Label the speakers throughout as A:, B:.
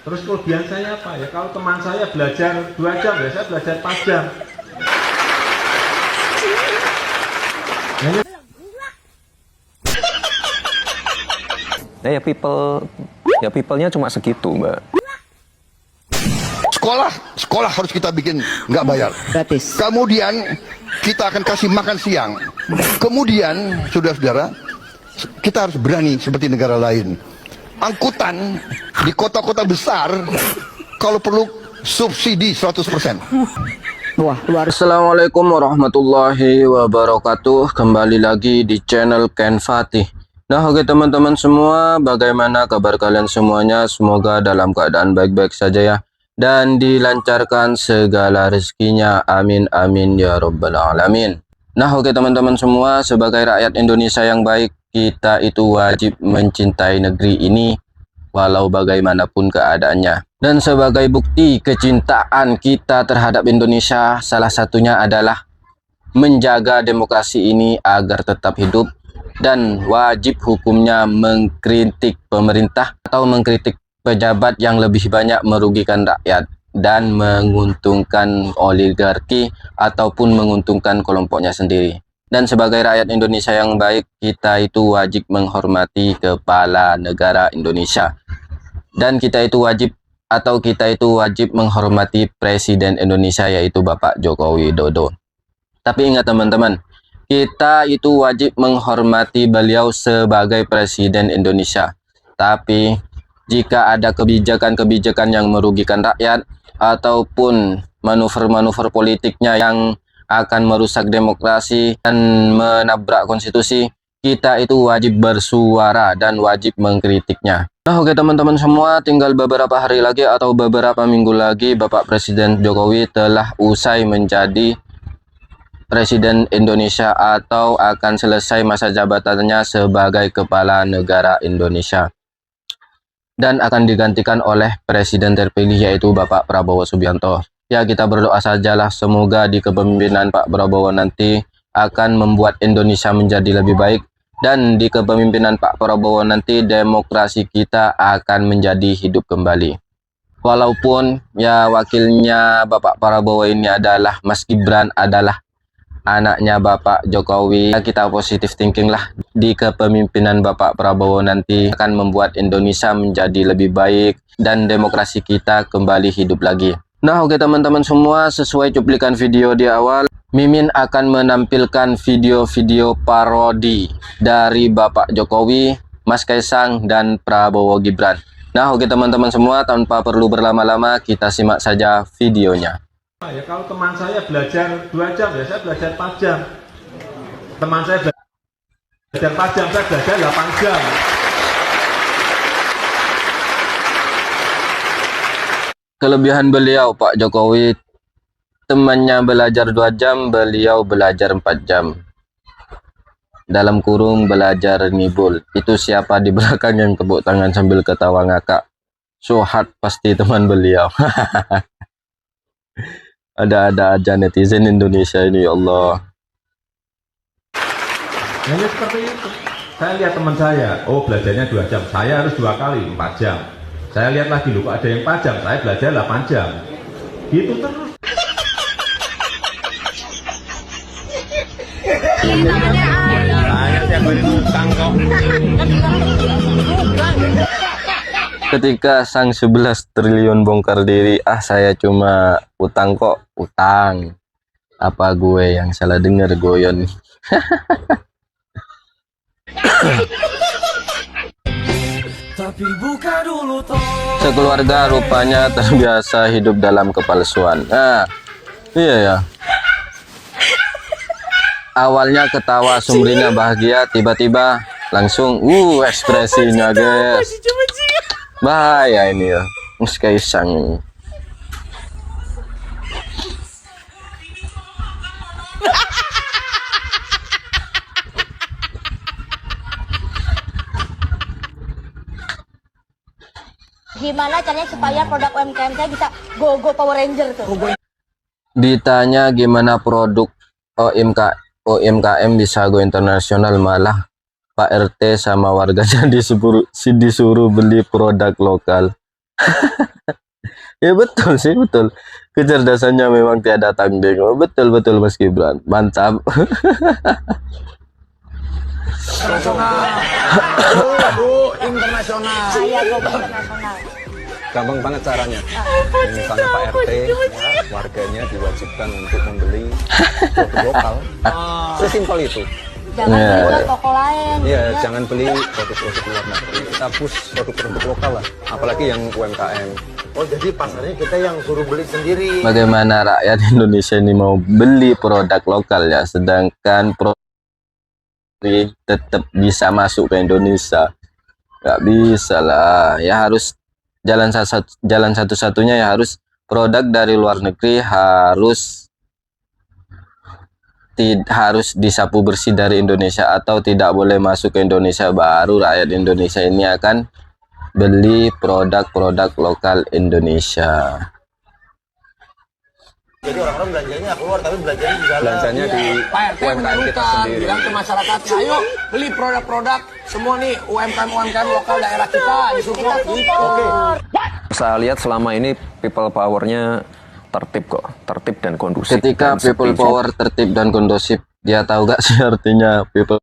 A: Terus kelebihan saya apa ya? Kalau teman saya belajar 2 jam ya saya belajar 4 jam.
B: Ya people-nya cuma segitu, Mbak.
C: Sekolah harus kita bikin nggak bayar.
D: Gratis.
C: Kemudian kita akan kasih makan siang. Kemudian, saudara-saudara, kita harus berani seperti negara lain. Angkutan di kota-kota besar, kalau perlu subsidi 100%.
D: Wah, luar.
B: Assalamualaikum warahmatullahi wabarakatuh. Kembali lagi di channel Ken Fatih. Nah, oke teman-teman semua, bagaimana kabar kalian semuanya? Semoga dalam keadaan baik-baik saja ya, dan dilancarkan segala rezekinya, amin amin ya robbal alamin. Nah, oke teman-teman semua, sebagai rakyat Indonesia yang baik, kita itu wajib mencintai negeri ini walau bagaimanapun keadaannya. Dan sebagai bukti kecintaan kita terhadap Indonesia, salah satunya adalah menjaga demokrasi ini agar tetap hidup, dan wajib hukumnya mengkritik pemerintah atau mengkritik pejabat yang lebih banyak merugikan rakyat dan menguntungkan oligarki ataupun menguntungkan kelompoknya sendiri. Dan sebagai rakyat Indonesia yang baik, kita itu wajib menghormati kepala negara Indonesia. Dan kita itu wajib menghormati Presiden Indonesia, yaitu Bapak Joko Widodo. Tapi ingat teman-teman, kita itu wajib menghormati beliau sebagai Presiden Indonesia. Tapi jika ada kebijakan-kebijakan yang merugikan rakyat ataupun manuver-manuver politiknya yang akan merusak demokrasi dan menabrak konstitusi, kita itu wajib bersuara dan wajib mengkritiknya. Nah, oke teman-teman semua, tinggal beberapa hari lagi atau beberapa minggu lagi Bapak Presiden Jokowi telah usai menjadi Presiden Indonesia atau akan selesai masa jabatannya sebagai kepala negara Indonesia dan akan digantikan oleh Presiden terpilih, yaitu Bapak Prabowo Subianto. Ya, kita berdoa sajalah semoga di kepemimpinan Pak Prabowo nanti akan membuat Indonesia menjadi lebih baik, dan di kepemimpinan Pak Prabowo nanti demokrasi kita akan menjadi hidup kembali. Walaupun ya wakilnya Bapak Prabowo ini adalah Mas Gibran, adalah anaknya Bapak Jokowi, ya kita positif thinking lah, di kepemimpinan Bapak Prabowo nanti akan membuat Indonesia menjadi lebih baik dan demokrasi kita kembali hidup lagi. Nah, oke teman-teman semua, sesuai cuplikan video di awal, Mimin akan menampilkan video-video parodi dari Bapak Jokowi, Mas Kaisang, dan Prabowo Gibran. Nah, oke teman-teman semua, tanpa perlu berlama-lama, kita simak saja videonya.
A: Ya, kalau teman saya belajar 2 jam ya saya belajar 4 jam. Teman saya belajar 4 jam, saya belajar 8 jam.
B: Kelebihan beliau Pak Jokowi, temannya belajar 2 jam, beliau belajar 4 jam. Dalam kurung belajar ngibul. Itu siapa di belakang yang tepuk tangan sambil ketawa ngakak? Sohat pasti teman beliau. Ada-ada aja netizen Indonesia ini, ya Allah.
A: Hanya seperti itu. Saya lihat teman saya, oh belajarnya 2 jam, saya harus 2 kali 4 jam. Saya lihat lagi, loh kok ada yang 4 jam, saya belajar 8 jam. Gitu terus.
B: Ketika sang 11 triliun bongkar diri, saya cuma utang kok, utang. Apa gue yang salah denger goyon? Sekeluarga rupanya terbiasa hidup dalam kepalsuan. Nah, iya ya. Awalnya ketawa, sumringah bahagia, tiba-tiba langsung ekspresinya guys. Bahaya ini ya, Mas Kaisang ini.
E: Gimana caranya supaya produk UMKM saya bisa go Power Ranger tuh?
B: Ditanya gimana produk UMKM bisa go internasional, malah Pak RT sama warganya disuruh beli produk lokal. Ya betul sih, betul. Kecerdasannya memang tiada tanding. Oh, betul Mas Gibran. Mantap.
F: Internasional.
E: Saya go internasional.
F: Gampang banget caranya. Misalnya Pak RT, ya, warganya diwajibkan untuk membeli produk lokal. Sesimpel itu.
E: Jangan beli ke toko lain.
F: Iya, jangan beli produk-produk luar negeri. Kita push produk-produk lokal lah. Apalagi yang UMKM.
G: Oh, jadi pasarnya kita yang suruh beli sendiri.
B: Bagaimana rakyat Indonesia ini mau beli produk lokal ya, sedangkan produk tetap bisa masuk ke Indonesia? Nggak bisa lah, ya harus jalan satu-satunya ya harus produk dari luar negeri harus disapu bersih dari Indonesia atau tidak boleh masuk ke Indonesia, baru rakyat Indonesia ini akan beli produk-produk lokal Indonesia.
G: Jadi orang-orang belanjanya keluar, tapi belanjanya di dalam.
F: Belanjanya di
H: Pak RT
F: UMKM kita
H: menurunkan,
F: sendiri.
H: bilang ke masyarakatnya, ayo beli produk-produk semua nih UMKM lokal daerah kita disupport gitu. Oke.
F: Saya lihat selama ini people power-nya tertib kok, tertib dan kondusif.
B: Ketika
F: dan
B: people
F: sepi.
B: power tertib dan kondusif, dia tahu gak sih artinya people?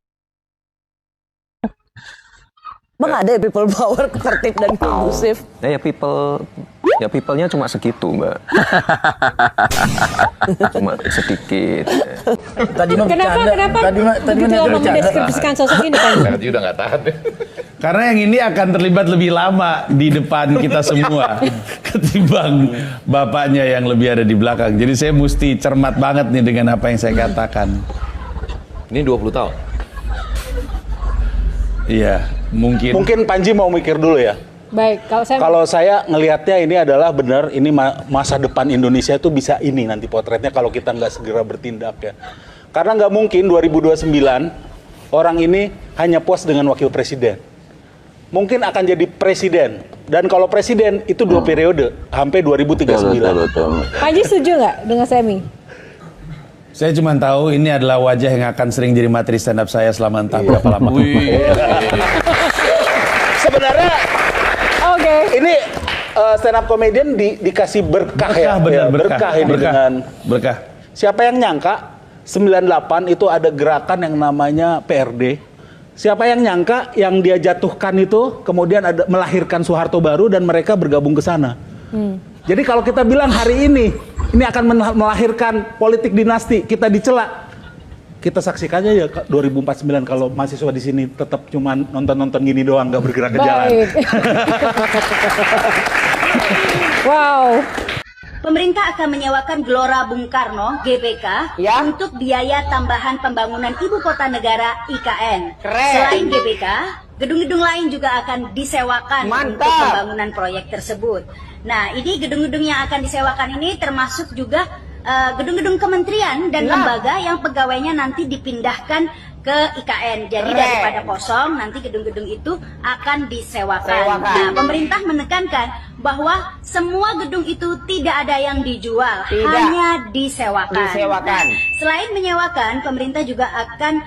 D: Bang ada ya people power tertib dan kondusif.
F: Ya people-nya cuma segitu, Mbak. Cuma sedikit.
D: Tadi mah
I: Kenapa begitu lama mendeskripsikan sosok ini kan?
A: Tadi udah nggak tahan.
J: Karena yang ini akan terlibat lebih lama di depan kita semua ketimbang bapaknya yang lebih ada di belakang. Jadi saya mesti cermat banget nih dengan apa yang saya katakan.
G: Ini 20 tahun.
J: Iya, mungkin
K: Panji mau mikir dulu ya.
I: Baik,
K: Kalau saya ngelihatnya ini adalah benar, ini masa depan Indonesia itu bisa ini nanti potretnya kalau kita nggak segera bertindak ya. Karena nggak mungkin 2029 orang ini hanya puas dengan wakil presiden. Mungkin akan jadi presiden. Dan kalau presiden itu 2 periode sampai 2039.
I: Panji setuju nggak dengan Semi?
J: saya cuma tahu ini adalah wajah yang akan sering jadi materi stand up saya selama entah berapa lama.
K: Sebenarnya
I: Oke.
K: ini stand up comedian dikasih berkah ya.
J: Benar,
K: Berkah ini dengan
J: berkah.
K: siapa yang nyangka 98 itu ada gerakan yang namanya PRD. Siapa yang nyangka yang dia jatuhkan itu kemudian ada melahirkan Soeharto baru dan mereka bergabung ke sana. Jadi kalau kita bilang hari ini akan melahirkan politik dinasti, kita dicela. Kita saksikan aja ya 2049 kalau mahasiswa di sini tetap cuma nonton-nonton gini doang, nggak bergerak ke jalan.
I: Wow.
E: Pemerintah akan menyewakan Gelora Bung Karno (GBK) untuk biaya tambahan pembangunan Ibu Kota Negara (IKN). Selain GBK, gedung-gedung lain juga akan disewakan untuk pembangunan proyek tersebut. Nah, ini gedung-gedung yang akan disewakan ini termasuk juga gedung-gedung kementerian dan lembaga yang pegawainya nanti dipindahkan ke IKN. Jadi daripada kosong, nanti gedung-gedung itu akan disewakan. Nah, pemerintah menekankan bahwa semua gedung itu tidak ada yang dijual, hanya disewakan. Nah, selain menyewakan, pemerintah juga akan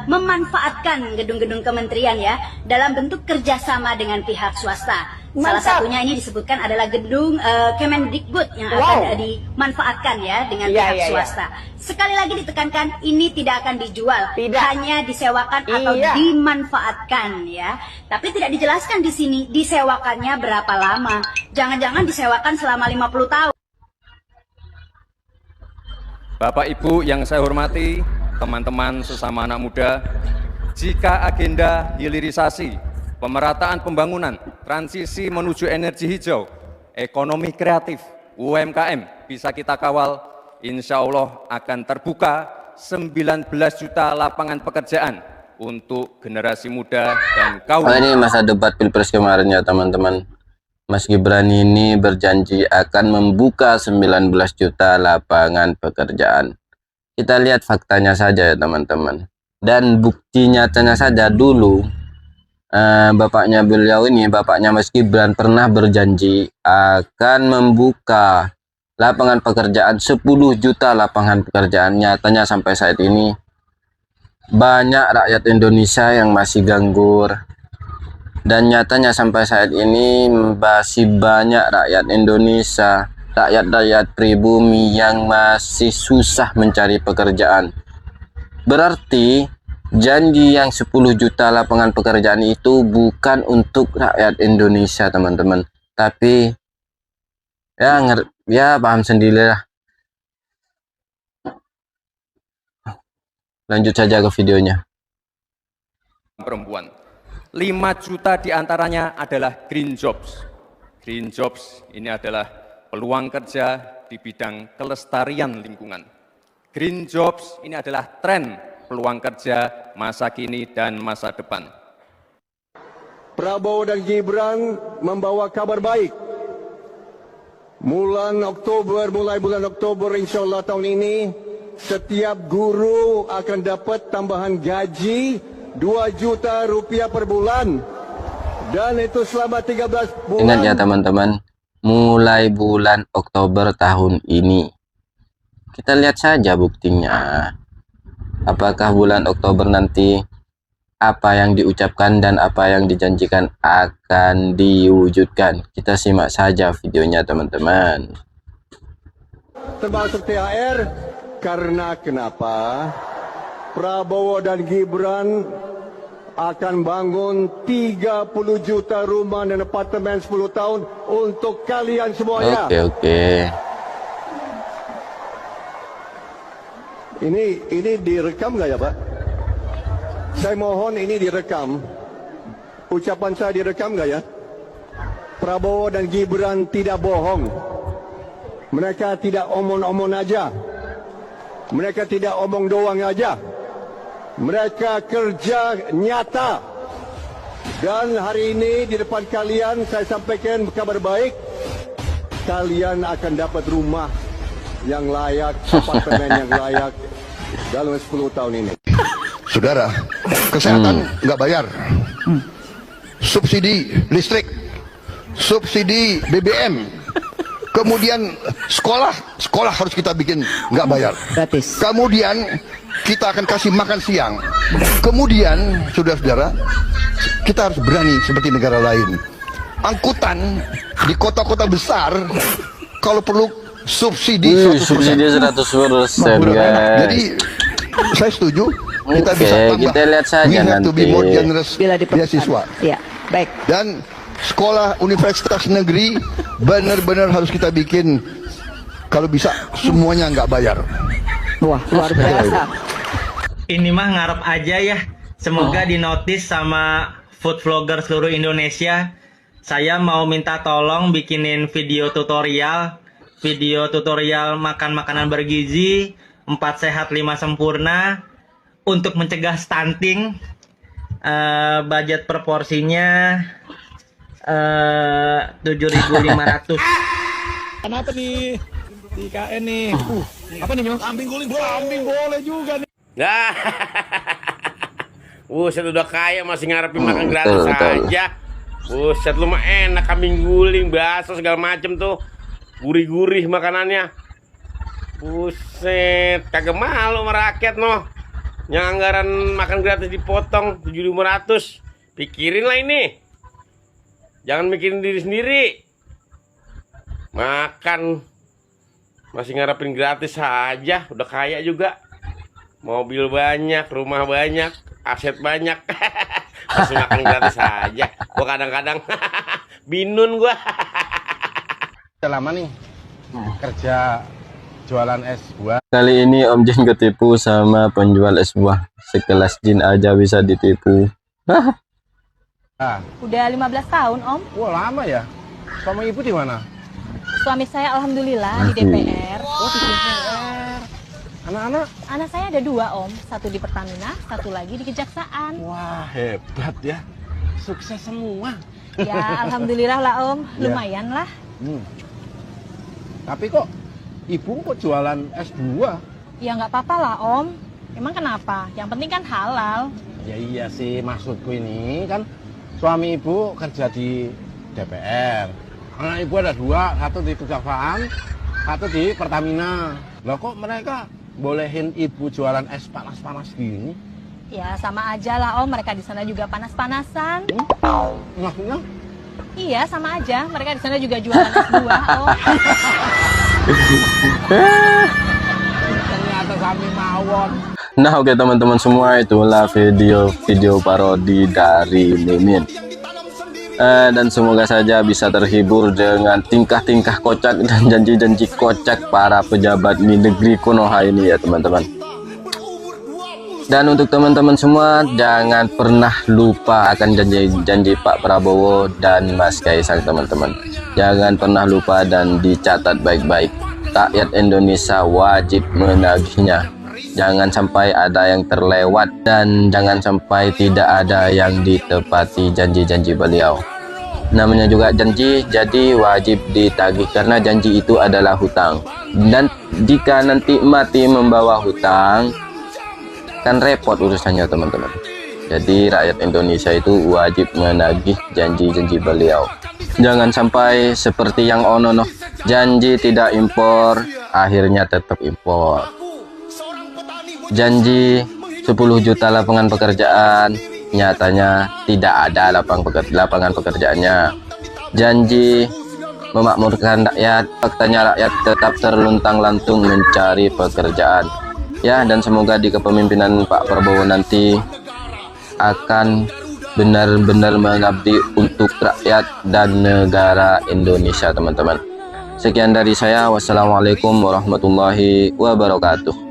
E: memanfaatkan gedung-gedung kementerian ya dalam bentuk kerjasama dengan pihak swasta. Salah satunya ini disebutkan adalah gedung Kemendikbud yang akan dimanfaatkan ya dengan pihak swasta. Sekali lagi ditekankan, ini tidak akan dijual, hanya disewakan atau dimanfaatkan ya. Tapi tidak dijelaskan di sini disewakannya berapa lama. Jangan-jangan disewakan selama 50 tahun.
F: Bapak Ibu yang saya hormati, teman-teman sesama anak muda, jika agenda hilirisasi, pemerataan pembangunan, transisi menuju energi hijau, ekonomi kreatif, UMKM bisa kita kawal, insya Allah akan terbuka 19 juta lapangan pekerjaan untuk generasi muda dan kaum.
B: Ini masa debat pilpres kemarin ya teman-teman. Mas Gibran ini berjanji akan membuka 19 juta lapangan pekerjaan. Kita lihat faktanya saja ya teman-teman. Dan bukti nyatanya saja dulu bapaknya beliau ini, bapaknya Mas Gibran pernah berjanji akan membuka lapangan pekerjaan 10 juta lapangan pekerjaan. Nyatanya sampai saat ini banyak rakyat Indonesia yang masih nganggur, Dan nyatanya sampai saat ini masih banyak rakyat Indonesia, rakyat-rakyat pribumi yang masih susah mencari pekerjaan. Berarti janji yang 10 juta lapangan pekerjaan itu bukan untuk rakyat Indonesia, teman-teman. Tapi ya paham sendirilah. Lanjut saja ke videonya.
F: Perempuan 5 juta diantaranya adalah green jobs. Green jobs ini adalah peluang kerja di bidang kelestarian lingkungan. Green jobs ini adalah tren peluang kerja masa kini dan masa depan.
L: Prabowo dan Gibran membawa kabar baik. Mulai bulan Oktober insya Allah tahun ini, setiap guru akan dapat tambahan gaji 2 juta rupiah per bulan. Dan itu selama 13 bulan.
B: Ingat ya teman-teman, mulai bulan Oktober tahun ini. Kita lihat saja buktinya. Apakah bulan Oktober nanti apa yang diucapkan dan apa yang dijanjikan akan diwujudkan? Kita simak saja videonya teman-teman.
L: Termasuk THR, karena kenapa? Prabowo dan Gibran akan bangun 30 juta rumah dan apartemen 10 tahun untuk kalian semuanya.
B: Oke.
L: Ini direkam nggak ya Pak? Saya mohon ini direkam. Ucapan saya direkam nggak ya? Prabowo dan Gibran tidak bohong. Mereka tidak omong-omong aja. Mereka tidak omong doang aja. Mereka kerja nyata. Dan hari ini di depan kalian saya sampaikan kabar baik. Kalian akan dapat rumah yang layak, apartemen yang layak dalam 10 tahun ini.
C: Saudara, kesehatan nggak bayar, subsidi listrik, subsidi BBM, kemudian sekolah harus kita bikin nggak bayar,
D: gratis.
C: Kemudian kita akan kasih makan siang. Kemudian, saudara-saudara, kita harus berani seperti negara lain. Angkutan di kota-kota besar, kalau perlu subsidi 100%.
B: 100%, guys.
C: Jadi saya setuju. Kita
B: Oke,
C: bisa tambah.
B: kita lihat saja
C: We have
B: nanti.
C: to be more generous
D: Bila
C: beasiswa.
D: Ya, baik.
C: Dan sekolah universitas negeri benar-benar harus kita bikin. Kalau bisa semuanya nggak bayar.
D: Wah, luar biasa.
M: Ini mah ngarep aja ya. Semoga dinotis sama food vlogger seluruh Indonesia. Saya mau minta tolong bikinin video tutorial makan makanan bergizi, 4 sehat 5 sempurna untuk mencegah stunting. Budget proporsinya 7.500.
K: Kenapa nih di IKN nih? Apa nih? Kambing guling, kambing boleh juga nih.
N: Buset, udah kaya masih ngarepin makan gratis aja. Buset, lu mah enak, kambing guling, bakso segala macem tuh. Gurih-gurih makanannya. Buset, kagak malu sama rakyat noh. Yang anggaran makan gratis dipotong 7.500. Pikirin lah ini. Jangan mikirin diri sendiri. Makan masih ngarepin gratis aja, udah kaya juga. Mobil banyak, rumah banyak, aset banyak. Masih makan gratis aja. Gua kadang-kadang binun gua.
G: Udah lama nih kerja jualan es buah.
B: Kali ini Om Jin ketipu sama penjual es buah. Sekelas Jin aja bisa ditipu.
I: Udah 15 tahun, Om.
G: Wah, lama ya. Suami ibu di mana?
I: Suami saya alhamdulillah di DPR.
G: Oh, di DPR. Anak-anak?
I: Anak saya ada 2, Om. Satu di Pertamina, satu lagi di Kejaksaan.
G: Wah, hebat ya. Sukses semua.
I: Ya, alhamdulillah lah, Om. Lumayan lah.
G: Tapi kok ibu kok jualan es buah?
I: Ya nggak apa-apa lah, Om. Emang kenapa? Yang penting kan halal.
G: Ya iya sih, maksudku ini kan suami ibu kerja di DPR. Anak ibu ada 2, satu di Kejaksaan, satu di Pertamina. Loh kok mereka bolehin ibu jualan es panas-panas gini?
I: Ya sama aja lah Om, mereka di sana juga panas-panasan.
G: Maksudnya?
I: Iya sama aja, mereka di sana juga jualan S2 Om.
G: Ternyata kami mawon.
B: Nah oke teman-teman semua, itulah video parodi dari Mimin. Dan semoga saja bisa terhibur dengan tingkah-tingkah kocak dan janji-janji kocak para pejabat di negeri Konoha ini ya teman-teman. Dan untuk teman-teman semua, jangan pernah lupa akan janji-janji Pak Prabowo dan Mas Kaisang teman-teman. Jangan pernah lupa dan dicatat baik-baik. Rakyat Indonesia wajib menagihnya. Jangan sampai ada yang terlewat dan jangan sampai tidak ada yang ditepati janji-janji beliau. Namanya juga janji, jadi wajib ditagih karena janji itu adalah hutang. Dan jika nanti mati membawa hutang, kan repot urusannya teman-teman. Jadi rakyat Indonesia itu wajib menagih janji-janji beliau. Jangan sampai seperti yang Ono janji tidak impor, akhirnya tetap impor. Janji 10 juta lapangan pekerjaan, nyatanya tidak ada lapangan pekerjaannya. Janji memakmurkan rakyat, faktanya rakyat tetap terluntang-lantung mencari pekerjaan. Ya, dan semoga di kepemimpinan Pak Prabowo nanti akan benar-benar mengabdi untuk rakyat dan negara Indonesia teman-teman. Sekian dari saya, wassalamualaikum warahmatullahi wabarakatuh.